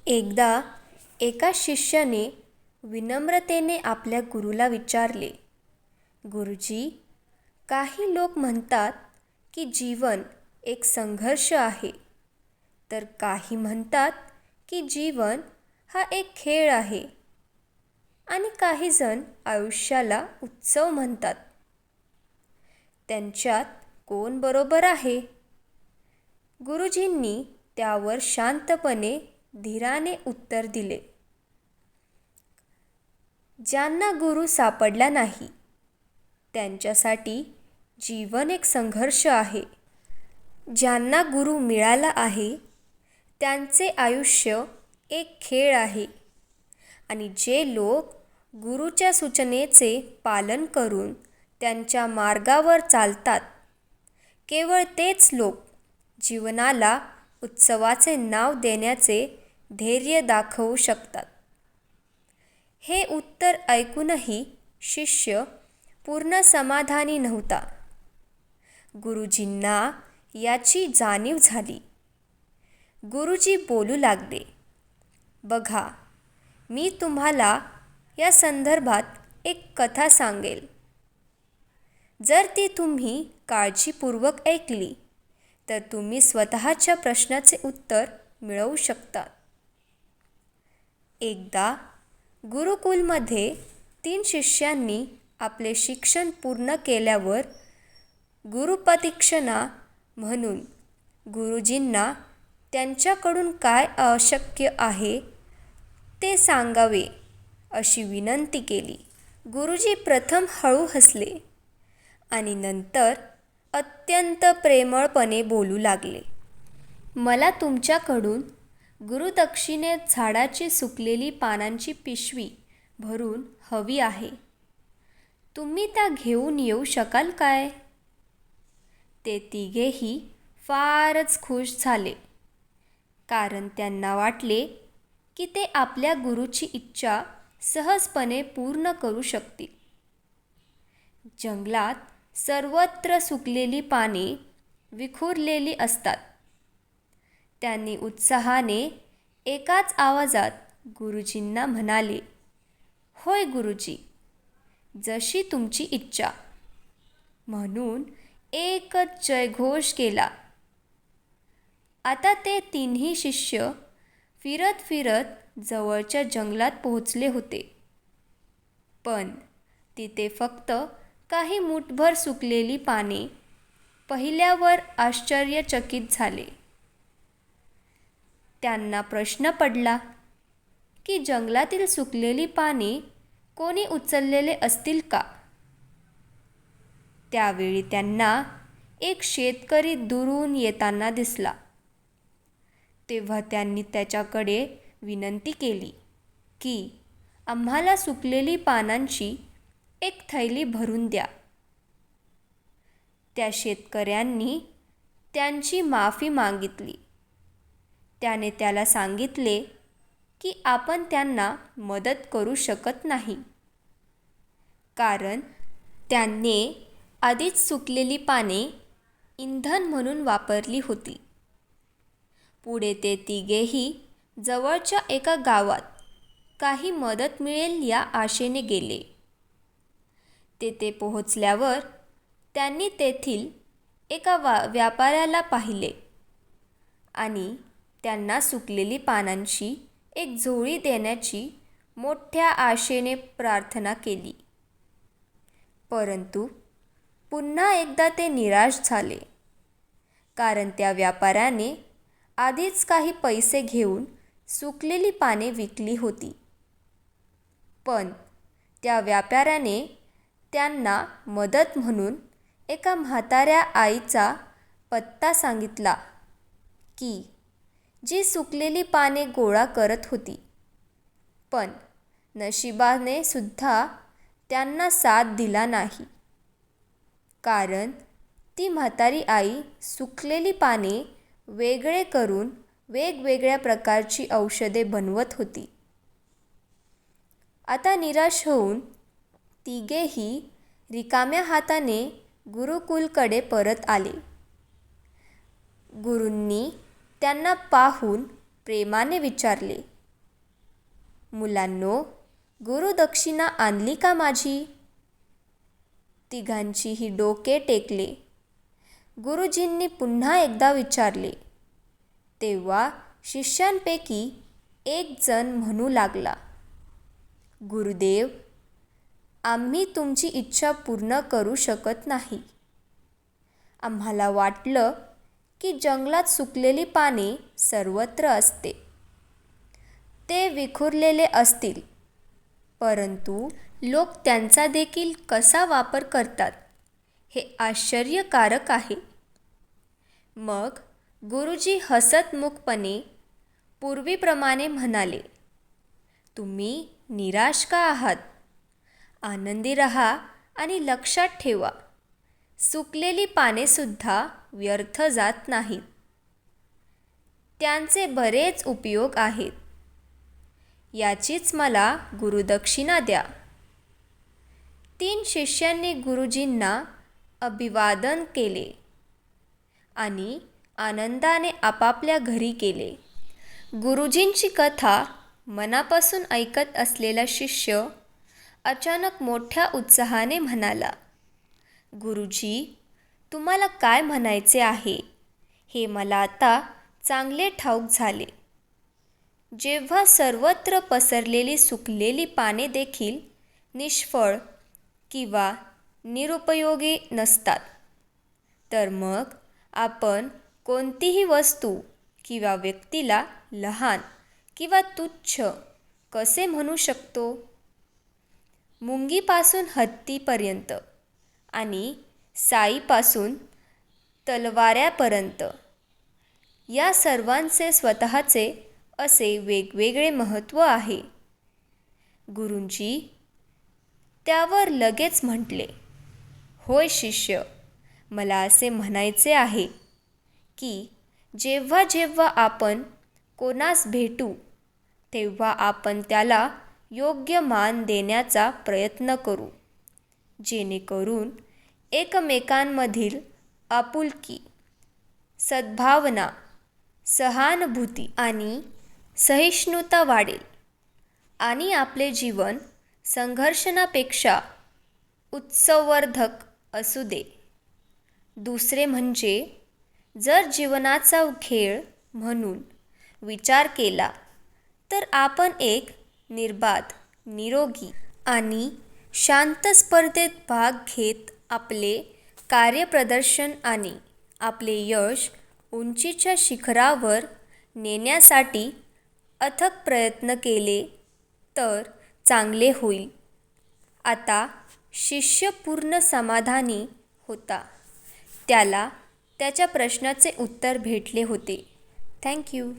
एकदा एका शिष्याने विनम्रतेने आपल्या गुरुला विचारले, गुरुजी, काही लोक म्हणतात की जीवन एक संघर्ष आहे, तर काही म्हणतात की जीवन हा एक खेळ आहे आणि काही जण आयुष्याला उत्सव म्हणतात. त्यांच्यात कोण बरोबर आहे? गुरुजींनी त्यावर शांतपणे धीराने उत्तर दिले, ज्यांना गुरु सापडला नाही त्यांच्यासाठी जीवन एक संघर्ष आहे. ज्यांना गुरु मिळाला आहे त्यांचे आयुष्य एक खेळ आहे. आणि जे लोक गुरुच्या सूचनेचे पालन करून त्यांच्या मार्गावर चालतात, केवळ तेच लोक जीवनाला उत्सवाचे नाव देण्याचे धैर्य दाखवू शकतात. हे उत्तर ऐकूनही शिष्य पूर्ण समाधानी नव्हता. गुरुजींना याची जाणीव झाली. गुरुजी बोलू लागले, बघा, मी तुम्हाला या संदर्भात एक कथा सांगेल. जर ती तुम्ही काळजीपूर्वक ऐकली तर तुम्ही स्वतःच्या प्रश्नाचे उत्तर मिळवू शकता. एकदा गुरुकुलमध्ये 3 शिष्यांनी आपले शिक्षण पूर्ण केल्यावर गुरुप्रदक्षिणा म्हणून गुरुजींना त्यांच्याकडून काय अशक्य आहे ते सांगावे अशी विनंती केली. गुरुजी प्रथम हळू हसले आणि नंतर अत्यंत प्रेमळपणे बोलू लागले, मला तुमच्याकडून गुरुदक्षिणेत झाडाची सुकलेली पानांची पिशवी भरून हवी आहे. तुम्ही त्या घेऊन येऊ शकाल काय? ते तिघेही फारच खुश झाले, कारण त्यांना वाटले की ते आपल्या गुरुची इच्छा सहजपणे पूर्ण करू शकतील. जंगलात सर्वत्र सुकलेली पाने विखुरलेली असतात. त्यांनी उत्साहाने एकाच आवाजात गुरुजींना म्हणाले, होय गुरुजी, जशी तुमची इच्छा, म्हणून एकच जयघोष केला. आता ते 3ही शिष्य फिरत फिरत जवळच्या जंगलात पोहोचले होते. पण तिथे फक्त काही मुठभर सुकलेली पाने पाहिल्यावर आश्चर्यचकित झाले. त्यांना प्रश्न पडला की जंगलातील सुकलेली पाने कोणी उचललेले असतील का? त्यावेळी त्यांना एक शेतकरी दुरून येताना दिसला. तेव्हा त्यांनी त्याच्याकडे विनंती केली की आम्हाला सुकलेली पानांची एक थैली भरून द्या. त्या शेतकऱ्यांनी त्यांची माफी मागितली. त्याने त्याला सांगितले की आपण त्यांना मदत करू शकत नाही, कारण त्यांनी आधीच सुकलेली पाने इंधन म्हणून वापरली होती. पुढे ते तिघेही जवळच्या एका गावात काही मदत मिळेल या आशेने गेले. तेथे पोहोचल्यावर त्यांनी तेथील एका व्यापाऱ्याला पाहिले आणि त्यांना सुकलेली पानांची एक झोळी देण्याची मोठ्या आशेने प्रार्थना केली. परंतु पुन्हा एकदा ते निराश झाले, कारण त्या व्यापाऱ्याने आधीच काही पैसे घेऊन सुकलेली पाने विकली होती. पण त्या व्यापाऱ्याने त्यांना मदत म्हणून एका म्हाताऱ्या आईचा पत्ता सांगितला की जी सुकलेली पाने गोळा करत होती. पण नशिबाने सुद्धा त्यांना साथ दिला नाही, कारण ती म्हातारी आई सुकलेली पाने वेगळे करून वेगवेगळ्या प्रकारची औषधे बनवत होती. आता निराश होऊन तिघेही रिकाम्या हाताने गुरुकुलकडे परत आले. गुरूंनी त्यांना पाहून प्रेमाने विचारले, मुलांनो, गुरुदक्षिणा आणली का माझी? तिघांचीही डोके टेकले. गुरुजींनी पुन्हा एकदा विचारले. तेव्हा शिष्यांपैकी एक जण म्हणू लागला, गुरुदेव, आम्ही तुमची इच्छा पूर्ण करू शकत नाही. आम्हाला वाटलं की जंगलात सुकलेली पाने सर्वत्र असते. ते विखुरलेले असतील, परंतु लोक त्यांचा देखील कसा वापर करतात हे आश्चर्यकारक आहे. मग गुरुजी हसतमुखपणे पूर्वीप्रमाणे म्हणाले, तुम्ही निराश का आहात? आनंदी रहा आणि लक्षात ठेवा, सुकलेली पानेसुद्धा व्यर्थ जात नाहीत. त्यांचे बरेच उपयोग आहेत. याचीच मला गुरुदक्षिणा द्या. 3 शिष्यांनी गुरुजींना अभिवादन केले आणि आनंदाने आपापल्या घरी गेले. गुरुजींची कथा मनापासून ऐकत असलेला शिष्य अचानक मोठ्या उत्साहाने म्हणाला, गुरुजी, तुम्हाला काय म्हणायचे आहे हे मला आता चांगले ठाऊक झाले. जेव्हा सर्वत्र पसरलेली सुकलेली पाने देखील निष्फळ किंवा निरुपयोगी नसतात, तर मग आपण कोणतीही वस्तू किंवा व्यक्तीला लहान किंवा तुच्छ कसे म्हणू शकतो? मुंगीपासून हत्तीपर्यंत आणि साईपासून तलवाऱ्यापर्यंत या सर्वांचे स्वतःचे असे वेगवेगळे महत्त्व आहे. गुरुजी त्यावर लगेच म्हटले, होय शिष्य, मला असे म्हणायचे आहे की जेव्हा जेव्हा आपण कोणास भेटू तेव्हा आपण त्याला योग्य मान देण्याचा प्रयत्न करू, जेणेकरून एकमेकांमधील आपुलकी, सद्भावना, सहानुभूती आणि सहिष्णुता वाढेल आणि आपले जीवन संघर्षणापेक्षा उत्सववर्धक असू दे. दुसरे म्हणजे जर जीवनाचा खेळ म्हणून विचार केला तर आपण एक निर्बाध, निरोगी आणि शांत स्पर्धेत भाग घेत आपले कार्यप्रदर्शन आणि आपले यश उंचीच्या शिखरावर नेण्यासाठी अथक प्रयत्न केले तर चांगले होईल. आता शिष्य पूर्ण समाधानी होता. त्याला त्याच्या प्रश्नाचे उत्तर भेटले होते. थँक्यू.